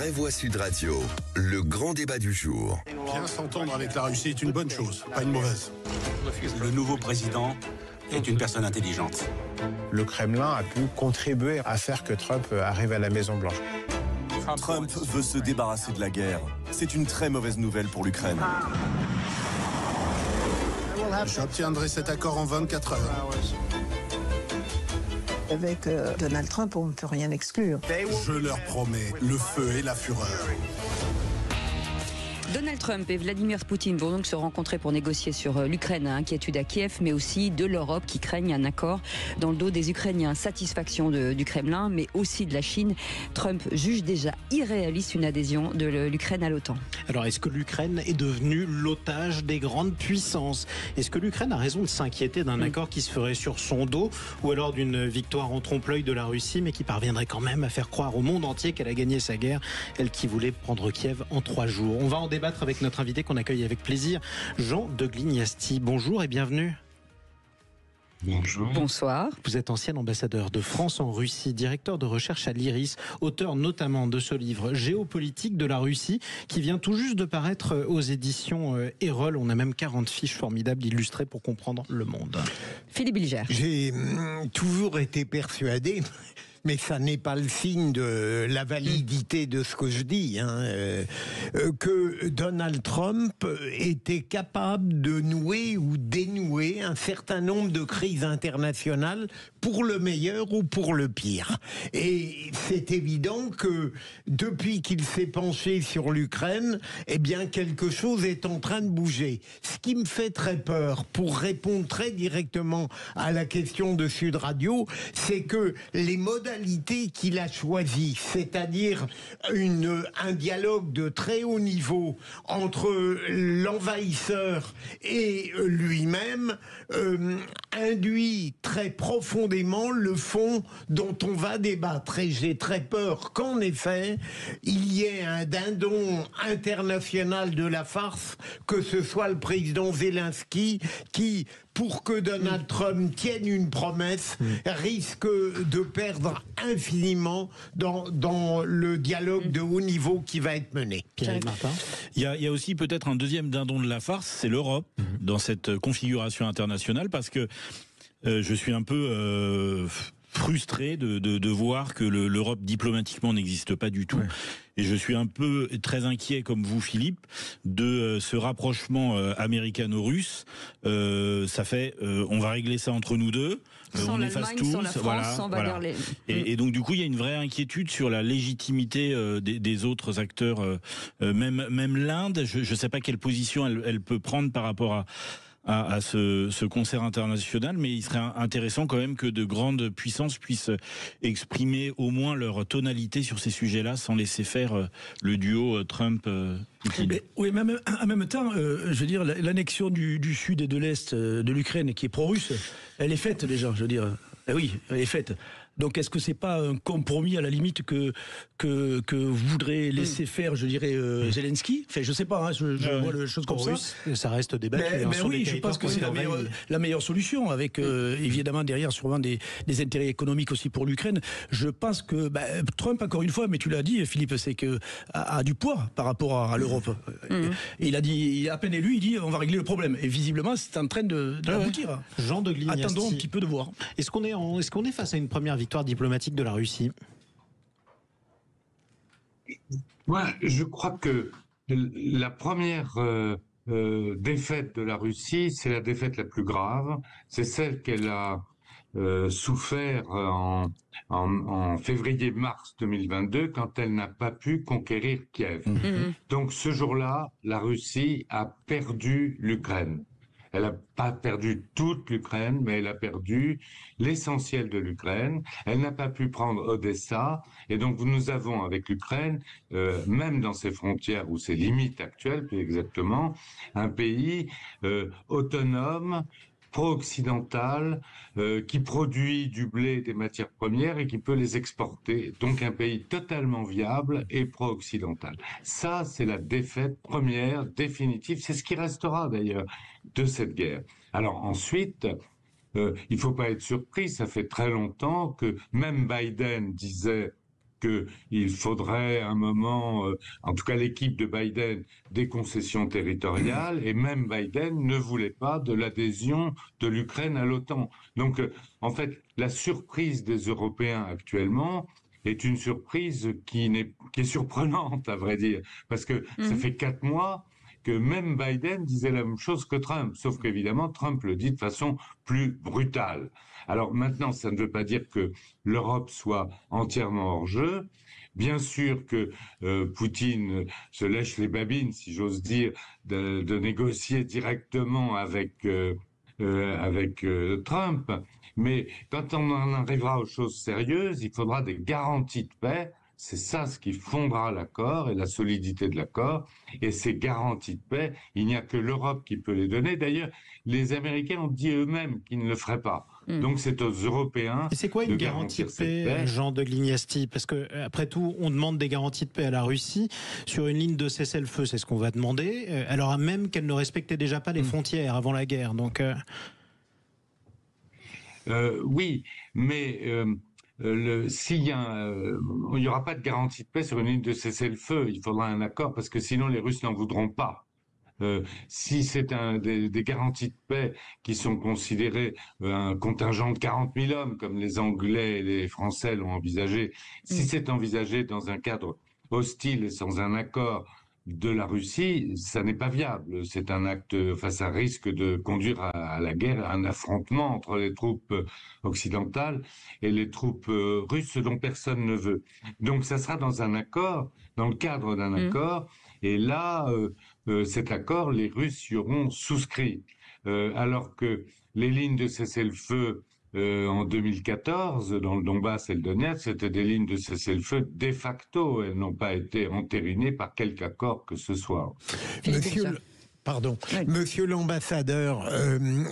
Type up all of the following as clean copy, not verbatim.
Prévoit Sud Radio, le grand débat du jour. Bien s'entendre avec la Russie est une bonne chose, pas une mauvaise. Le nouveau président est une personne intelligente. Le Kremlin a pu contribuer à faire que Trump arrive à la Maison-Blanche. Trump veut se débarrasser de la guerre. C'est une très mauvaise nouvelle pour l'Ukraine. J'obtiendrai cet accord en 24 heures. Avec Donald Trump, on ne peut rien exclure. Je leur promets le feu et la fureur. Donald Trump et Vladimir Poutine vont donc se rencontrer pour négocier sur l'Ukraine, inquiétude à Kiev, mais aussi de l'Europe qui craigne un accord dans le dos des Ukrainiens. Satisfaction du Kremlin, mais aussi de la Chine. Trump juge déjà irréaliste une adhésion de l'Ukraine à l'OTAN. Alors, est-ce que l'Ukraine est devenue l'otage des grandes puissances? Est-ce que l'Ukraine a raison de s'inquiéter d'un accord qui se ferait sur son dos, ou alors d'une victoire en trompe-l'œil de la Russie, mais qui parviendrait quand même à faire croire au monde entier qu'elle a gagné sa guerre, elle qui voulait prendre Kiev en 3 jours? On va en débattre avec notre invité qu'on accueille avec plaisir, Jean de Glignasti. Bonjour et bienvenue. Bonjour. Bonsoir. Vous êtes ancien ambassadeur de France en Russie, directeur de recherche à l'IRIS, auteur notamment de ce livre Géopolitique de la Russie, qui vient tout juste de paraître aux éditions Erol. On a même 40 fiches formidables illustrées pour comprendre le monde. Philippe Bilger. J'ai toujours été persuadé, mais ça n'est pas le signe de la validité de ce que je dis, que Donald Trump était capable de nouer ou dénouer un certain nombre de crises internationales pour le meilleur ou pour le pire. Et c'est évident que depuis qu'il s'est penché sur l'Ukraine, eh bien quelque chose est en train de bouger. Ce qui me fait très peur, pour répondre très directement à la question de Sud Radio, c'est que les modalités qu'il a choisies, c'est-à-dire un dialogue de très haut niveau entre l'envahisseur et lui-même, induit très profondément le fond dont on va débattre. Et j'ai très peur qu'en effet, il y ait un dindon international de la farce, que ce soit le président Zelensky, qui, pour que Donald Trump tienne une promesse, risque de perdre infiniment dans le dialogue de haut niveau qui va être mené. Pierre Martin. Il y a aussi peut-être un deuxième dindon de la farce, c'est l'Europe, dans cette configuration internationale, parce que je suis un peu frustré de voir que l'Europe diplomatiquement n'existe pas du tout. Ouais. Et je suis un peu très inquiet, comme vous, Philippe, de ce rapprochement américano-russe. Ça fait, on va régler ça entre nous deux. On efface tout. Sans la France, sans Valère. Et donc, du coup, il y a une vraie inquiétude sur la légitimité des autres acteurs. Même l'Inde, je ne sais pas quelle position elle peut prendre par rapport à ce concert international, mais il serait intéressant quand même que de grandes puissances puissent exprimer au moins leur tonalité sur ces sujets-là, sans laisser faire le duo Trump-Poutine. Oui, mais en même temps, je veux dire, l'annexion du sud et de l'est de l'Ukraine, qui est pro-russe, elle est faite déjà, je veux dire. Oui, elle est faite. Donc, est-ce que c'est pas un compromis à la limite que voudrait laisser faire, je dirais, Zelensky? Enfin, je sais pas, je vois les choses comme ça. Ça reste débattu. Mais oui, je pense que c'est la meilleure solution, avec évidemment derrière sûrement des intérêts économiques aussi pour l'Ukraine. Je pense que Trump, encore une fois, mais tu l'as dit, Philippe, c'est que a du poids par rapport à l'Europe. Et il a dit, à peine élu, il dit on va régler le problème. Et visiblement, c'est en train d'aboutir. Jean de Glignasti. Attendons un petit peu de voir. Est-ce qu'on est face à une première victoire diplomatique de la Russie? Moi, je crois que la première défaite de la Russie, c'est la défaite la plus grave. C'est celle qu'elle a souffert en février-mars 2022, quand elle n'a pas pu conquérir Kiev. Donc ce jour-là, la Russie a perdu l'Ukraine. Elle n'a pas perdu toute l'Ukraine, mais elle a perdu l'essentiel de l'Ukraine. Elle n'a pas pu prendre Odessa. Et donc, nous avons avec l'Ukraine, même dans ses frontières ou ses limites actuelles, plus exactement, un pays autonome, pro-occidental, qui produit du blé, des matières premières et qui peut les exporter. Donc un pays totalement viable et pro-occidental. Ça, c'est la défaite première, définitive. C'est ce qui restera d'ailleurs de cette guerre. Alors ensuite, il faut pas être surpris, ça fait très longtemps que même Biden disait qu'il faudrait un moment, en tout cas l'équipe de Biden, des concessions territoriales, et même Biden ne voulait pas de l'adhésion de l'Ukraine à l'OTAN. Donc, en fait, la surprise des Européens actuellement est une surprise qui est surprenante, à vrai dire, parce que ça fait 4 mois que même Biden disait la même chose que Trump, sauf qu'évidemment, Trump le dit de façon plus brutale. Alors maintenant, ça ne veut pas dire que l'Europe soit entièrement hors jeu. Bien sûr que Poutine se lèche les babines, si j'ose dire, de négocier directement avec Trump, mais quand on en arrivera aux choses sérieuses, il faudra des garanties de paix. C'est ça ce qui fondera l'accord et la solidité de l'accord. Et ces garanties de paix, il n'y a que l'Europe qui peut les donner. D'ailleurs, les Américains ont dit eux-mêmes qu'ils ne le feraient pas. Donc c'est aux Européens. Et c'est quoi une garantie de paix, Jean de Glignasti? Parce que après tout, on demande des garanties de paix à la Russie sur une ligne de cessez-le-feu, c'est ce qu'on va demander. Alors même qu'elle ne respectait déjà pas les frontières avant la guerre. Donc oui, mais s'il y a, il n'y aura pas de garantie de paix sur une ligne de cessez-le-feu. Il faudra un accord parce que sinon les Russes n'en voudront pas. Si c'est des garanties de paix qui sont considérées un contingent de 40 000 hommes, comme les Anglais et les Français l'ont envisagé, si c'est envisagé dans un cadre hostile et sans un accord de la Russie, ça n'est pas viable. C'est un acte, enfin, ça risque de conduire à la guerre, à un affrontement entre les troupes occidentales et les troupes russes, ce dont personne ne veut. Donc, ça sera dans un accord, dans le cadre d'un accord, et là, cet accord, les Russes y auront souscrit. Alors que les lignes de cessez-le-feu en 2014, dans le Donbass et le Donetsk, c'était des lignes de cessez-le-feu de facto. Elles n'ont pas été entérinées par quelque accord que ce soit. Monsieur l'ambassadeur,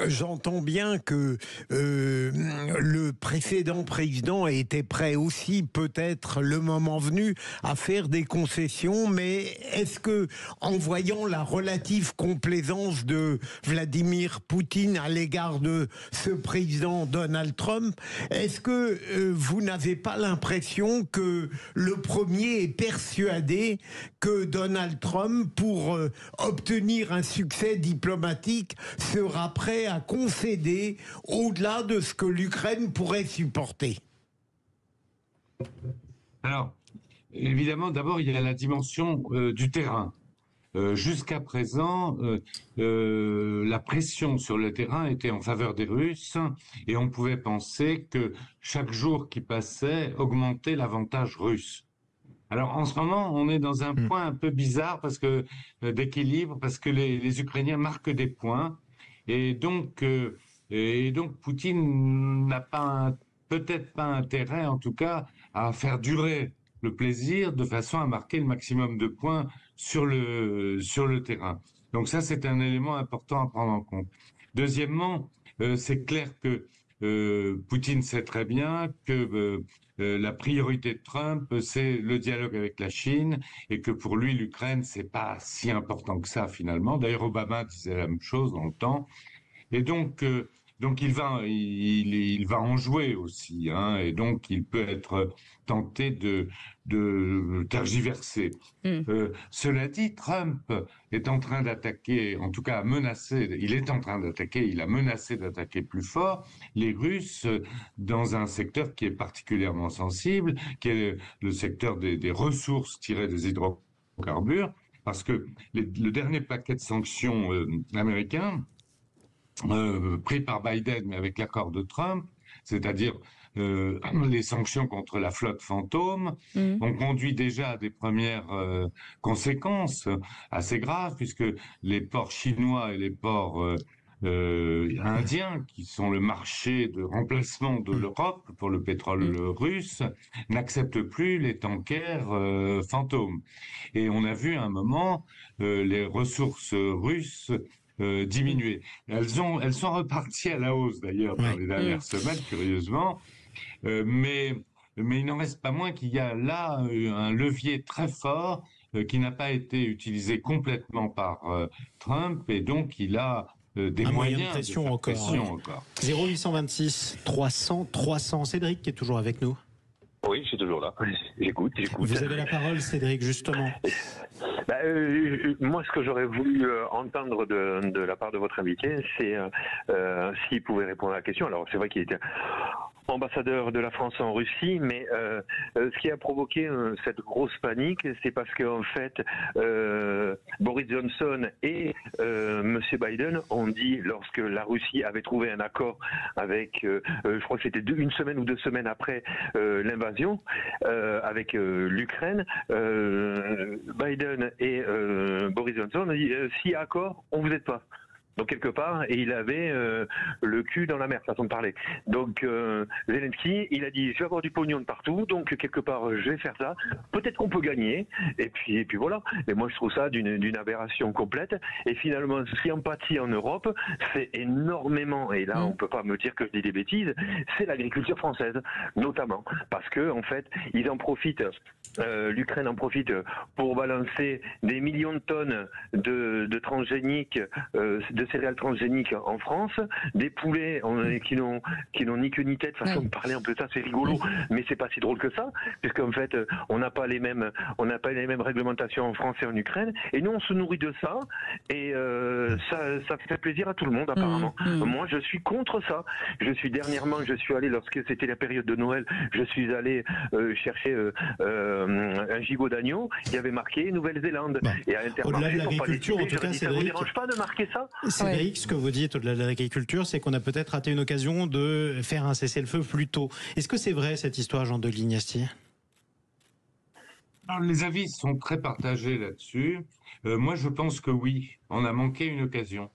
j'entends bien que le précédent président était prêt aussi, peut-être le moment venu, à faire des concessions, mais est-ce que, en voyant la relative complaisance de Vladimir Poutine à l'égard de ce président Donald Trump, est-ce que vous n'avez pas l'impression que le premier est persuadé que Donald Trump, pour obtenir un succès diplomatique, sera prêt à concéder au-delà de ce que l'Ukraine pourrait supporter? Alors, évidemment, d'abord, il y a la dimension du terrain. Jusqu'à présent, la pression sur le terrain était en faveur des Russes et on pouvait penser que chaque jour qui passait augmentait l'avantage russe. Alors en ce moment, on est dans un point un peu bizarre parce que d'équilibre, parce que les Ukrainiens marquent des points et donc Poutine n'a pas peut-être pas intérêt, en tout cas, à faire durer le plaisir de façon à marquer le maximum de points sur le terrain. Donc ça, c'est un élément important à prendre en compte. Deuxièmement, c'est clair que Poutine sait très bien que la priorité de Trump, c'est le dialogue avec la Chine et que pour lui, l'Ukraine, c'est pas si important que ça finalement. D'ailleurs, Obama disait la même chose dans le temps. Et donc il va en jouer aussi, hein, et donc il peut être tenté de tergiverser. Cela dit, Trump est en train d'attaquer, en tout cas il a menacé d'attaquer plus fort les Russes dans un secteur qui est particulièrement sensible, qui est le secteur des ressources tirées des hydrocarbures, parce que le dernier paquet de sanctions américains pris par Biden, mais avec l'accord de Trump, c'est-à-dire les sanctions contre la flotte fantôme, ont conduit déjà à des premières conséquences assez graves, puisque les ports chinois et les ports indiens, qui sont le marché de remplacement de l'Europe pour le pétrole russe, n'acceptent plus les tankers fantômes. Et on a vu à un moment les ressources russes diminuer. Elles sont reparties à la hausse d'ailleurs dans les dernières semaines, curieusement, mais il n'en reste pas moins qu'il y a là un levier très fort qui n'a pas été utilisé complètement par Trump, et donc il a des moyens de pression encore. 0826 300 300. Cédric qui est toujours avec nous. Oui, je suis toujours là. J'écoute. Vous avez la parole, Cédric, justement. Moi, ce que j'aurais voulu entendre de la part de votre invité, c'est s'il pouvait répondre à la question. Alors, c'est vrai qu'il était ambassadeur de la France en Russie, mais ce qui a provoqué cette grosse panique, c'est parce qu'en fait, Boris Johnson et Monsieur Biden ont dit, lorsque la Russie avait trouvé un accord avec, je crois que c'était une semaine ou 2 semaines après l'invasion, avec l'Ukraine, Biden et Boris Johnson ont dit, s'il y a accord, on vous aide pas. Donc quelque part, et il avait le cul dans la mer, façon de parler. Donc Zelensky, il a dit, je vais avoir du pognon de partout, donc quelque part, je vais faire ça. Peut-être qu'on peut gagner, et puis voilà. Mais moi, je trouve ça d'une aberration complète. Et finalement, ce qui empathie en Europe, c'est énormément, et là, on peut pas me dire que je dis des bêtises, c'est l'agriculture française, notamment, parce que en fait, ils en profitent. L'Ukraine en profite pour balancer des millions de tonnes de transgéniques, de céréales transgéniques en France, des poulets qui n'ont ni queue ni tête, façon de parler un peu ça, c'est rigolo, mais c'est pas si drôle que ça, puisqu'en fait on n'a pas les mêmes réglementations en France et en Ukraine, et nous on se nourrit de ça, et ça fait plaisir à tout le monde apparemment. Moi je suis contre ça. Dernièrement je suis allé, lorsque c'était la période de Noël, je suis allé chercher un gigot d'agneau, il y avait marqué Nouvelle-Zélande. Et à au-delà de l'agriculture, en tout cas, ça vous dérange pas de marquer ça? Cédric, ce que vous dites au-delà de l'agriculture, c'est qu'on a peut-être raté une occasion de faire un cessez-le-feu plus tôt. Est-ce que c'est vrai cette histoire, Jean de Lignastier? Alors, les avis sont très partagés là-dessus. Moi, je pense que oui, on a manqué une occasion.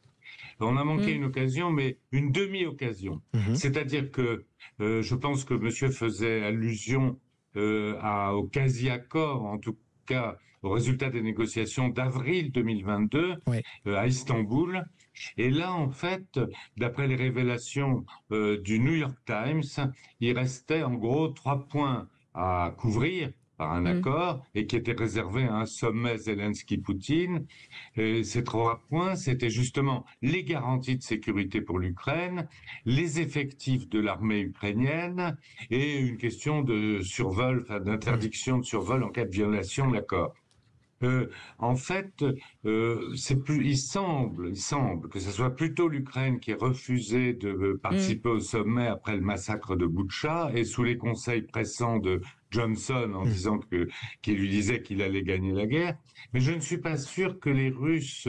On a manqué une occasion, mais une demi-occasion. C'est-à-dire que je pense que monsieur faisait allusion au quasi-accord, en tout cas au résultat des négociations d'avril 2022 à Istanbul. Et là, en fait, d'après les révélations du New York Times, il restait en gros 3 points à couvrir par un accord et qui était réservé à un sommet Zelensky-Poutine. Ces 3 points, c'était justement les garanties de sécurité pour l'Ukraine, les effectifs de l'armée ukrainienne et une question de survol, enfin, d'interdiction de survol en cas de violation de l'accord. En fait, il semble que ce soit plutôt l'Ukraine qui ait refusé de participer au sommet après le massacre de Boutcha et sous les conseils pressants de Johnson en disant qu'il lui disait qu'il allait gagner la guerre. Mais je ne suis pas sûr que les Russes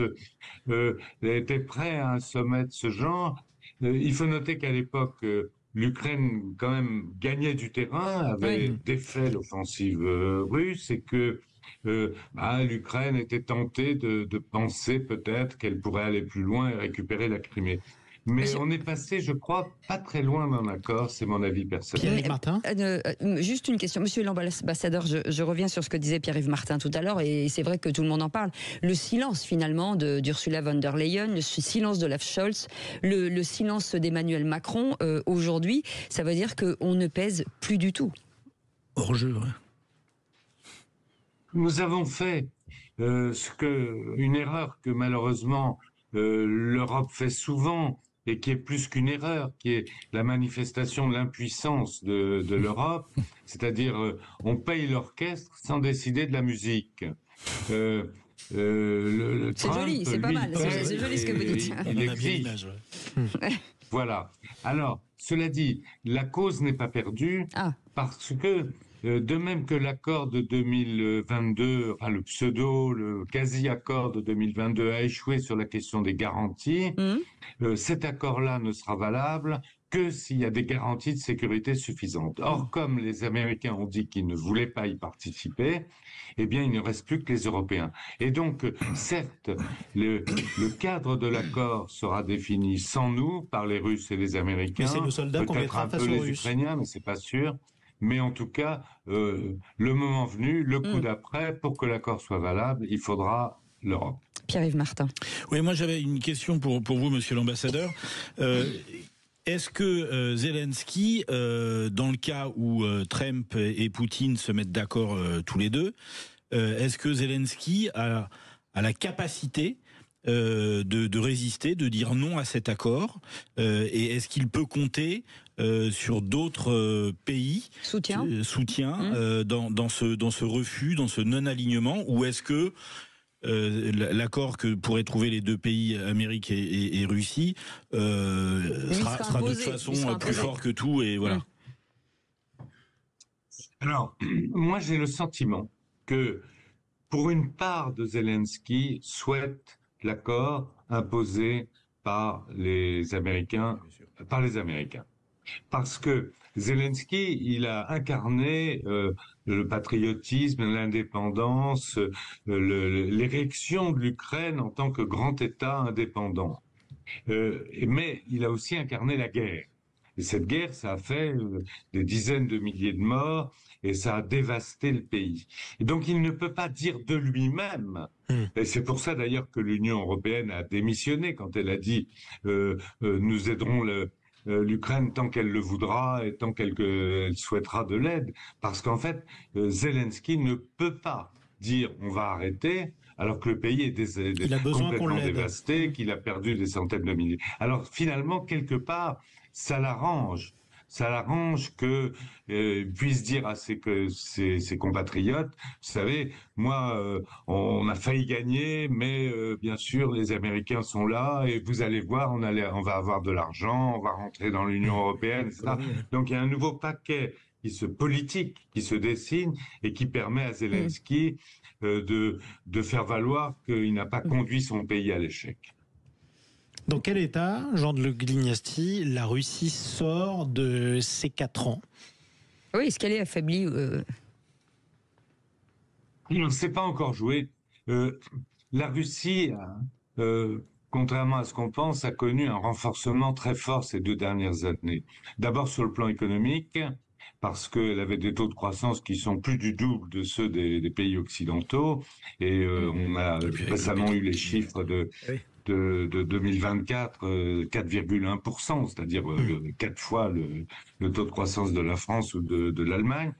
étaient prêts à un sommet de ce genre. Il faut noter qu'à l'époque, l'Ukraine quand même gagnait du terrain, avait défait l'offensive russe et que l'Ukraine était tentée de penser peut-être qu'elle pourrait aller plus loin et récupérer la Crimée. Mais on est passé, je crois, pas très loin d'un accord, c'est mon avis personnel. Pierre-Yves Martin ? Juste une question. Monsieur l'ambassadeur, je reviens sur ce que disait Pierre-Yves Martin tout à l'heure, et c'est vrai que tout le monde en parle. Le silence, finalement, d'Ursula von der Leyen, le silence d'Olaf Scholz, le silence d'Emmanuel Macron, aujourd'hui, ça veut dire qu'on ne pèse plus du tout. Hors jeu, Nous avons fait une erreur que malheureusement l'Europe fait souvent et qui est plus qu'une erreur, qui est la manifestation de l'impuissance de l'Europe, c'est-à-dire on paye l'orchestre sans décider de la musique. C'est joli, c'est pas mal, c'est joli ce que vous dites. Il exige. Voilà. Alors, cela dit, la cause n'est pas perdue parce que de même que l'accord de 2022, enfin le quasi-accord de 2022 a échoué sur la question des garanties, cet accord-là ne sera valable que s'il y a des garanties de sécurité suffisantes. Or, comme les Américains ont dit qu'ils ne voulaient pas y participer, eh bien, il ne reste plus que les Européens. Et donc, certes, le cadre de l'accord sera défini sans nous, par les Russes et les Américains. Mais c'est nos soldats qu'on mettra face aux Russes. Peut-être un peu les Ukrainiens, mais c'est pas sûr. Mais en tout cas, le moment venu, le coup d'après, pour que l'accord soit valable, il faudra l'Europe. Pierre-Yves Martin. Oui, moi j'avais une question pour vous, monsieur l'ambassadeur. Est-ce que Zelensky, dans le cas où Trump et Poutine se mettent d'accord tous les deux, est-ce que Zelensky a la capacité de résister, de dire non à cet accord, et est-ce qu'il peut compter sur d'autres pays soutien dans ce refus, dans ce non-alignement, ou est-ce que l'accord que pourraient trouver les deux pays, Amérique et Russie, sera de toute façon plus fort que tout, et voilà. Alors, moi j'ai le sentiment que pour une part de Zelensky souhaite l'accord imposé par les Américains, Parce que Zelensky, il a incarné le patriotisme, l'indépendance, l'érection de l'Ukraine en tant que grand État indépendant. Mais il a aussi incarné la guerre. Et cette guerre, ça a fait des dizaines de milliers de morts et ça a dévasté le pays. Et donc il ne peut pas dire de lui-même, et c'est pour ça d'ailleurs que l'Union européenne a démissionné quand elle a dit nous aiderons l'Ukraine tant qu'elle le voudra et tant qu'elle souhaitera de l'aide. Parce qu'en fait, Zelensky ne peut pas dire on va arrêter alors que le pays est complètement dévasté, qu'il a perdu des centaines de milliers. Alors finalement, quelque part, ça l'arrange. Ça l'arrange que puisse dire à ses compatriotes, vous savez, moi, on a failli gagner, mais bien sûr, les Américains sont là et vous allez voir, on va avoir de l'argent, on va rentrer dans l'Union européenne, etc. Donc il y a un nouveau paquet politique qui se dessine et qui permet à Zelensky de faire valoir qu'il n'a pas conduit son pays à l'échec. Dans quel état, Jean de Glignasti, la Russie sort de ces 4 ans? Oui, est-ce qu'elle est affaiblie On ne sait pas encore jouer. La Russie, contrairement à ce qu'on pense, a connu un renforcement très fort ces 2 dernières années. D'abord sur le plan économique, parce qu'elle avait des taux de croissance qui sont plus du double de ceux des pays occidentaux. Et on a récemment eu les chiffres de 2024, 4,1%, c'est-à-dire 4 fois le taux de croissance de la France ou de l'Allemagne.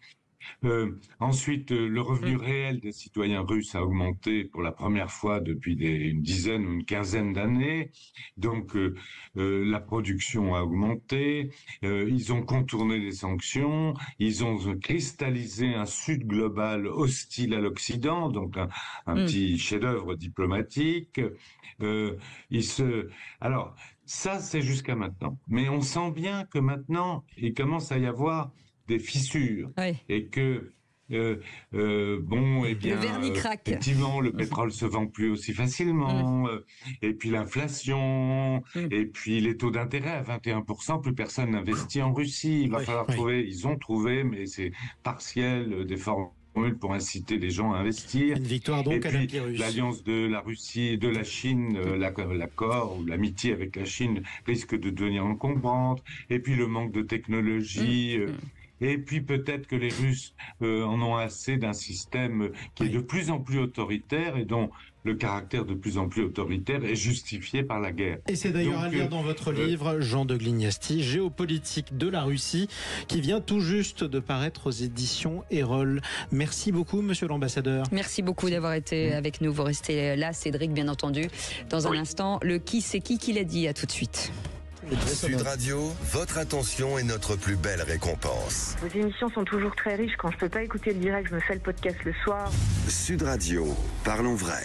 Ensuite, le revenu réel des citoyens russes a augmenté pour la première fois depuis une dizaine ou une quinzaine d'années. Donc, la production a augmenté. Ils ont contourné les sanctions. Ils ont cristallisé un Sud global hostile à l'Occident, donc un petit chef-d'œuvre diplomatique. Alors, ça, c'est jusqu'à maintenant. Mais on sent bien que maintenant, il commence à y avoir des fissures et que le vernis craque. Effectivement, le pétrole se vend plus aussi facilement, et puis l'inflation, et puis les taux d'intérêt à 21%, plus personne n'investit en Russie. Il va falloir trouver, ils ont trouvé, mais c'est partiel, des formules pour inciter les gens à investir. Une victoire donc et puis l'alliance de la Russie et de la Chine, l'accord ou l'amitié avec la Chine risque de devenir encombrante, et puis le manque de technologie. Et puis peut-être que les Russes en ont assez d'un système qui est de plus en plus autoritaire et dont le caractère de plus en plus autoritaire est justifié par la guerre. Et c'est d'ailleurs à lire dans votre livre, Jean de Glignasti, Géopolitique de la Russie, qui vient tout juste de paraître aux éditions Erol. Merci beaucoup, monsieur l'ambassadeur. Merci beaucoup d'avoir été avec nous. Vous restez là, Cédric, bien entendu. Dans un instant, le qui c'est qui l'a dit. À tout de suite. Sud Radio, votre attention est notre plus belle récompense. Vos émissions sont toujours très riches. Quand je peux pas écouter le direct, je me fais le podcast le soir. Sud Radio, parlons vrai.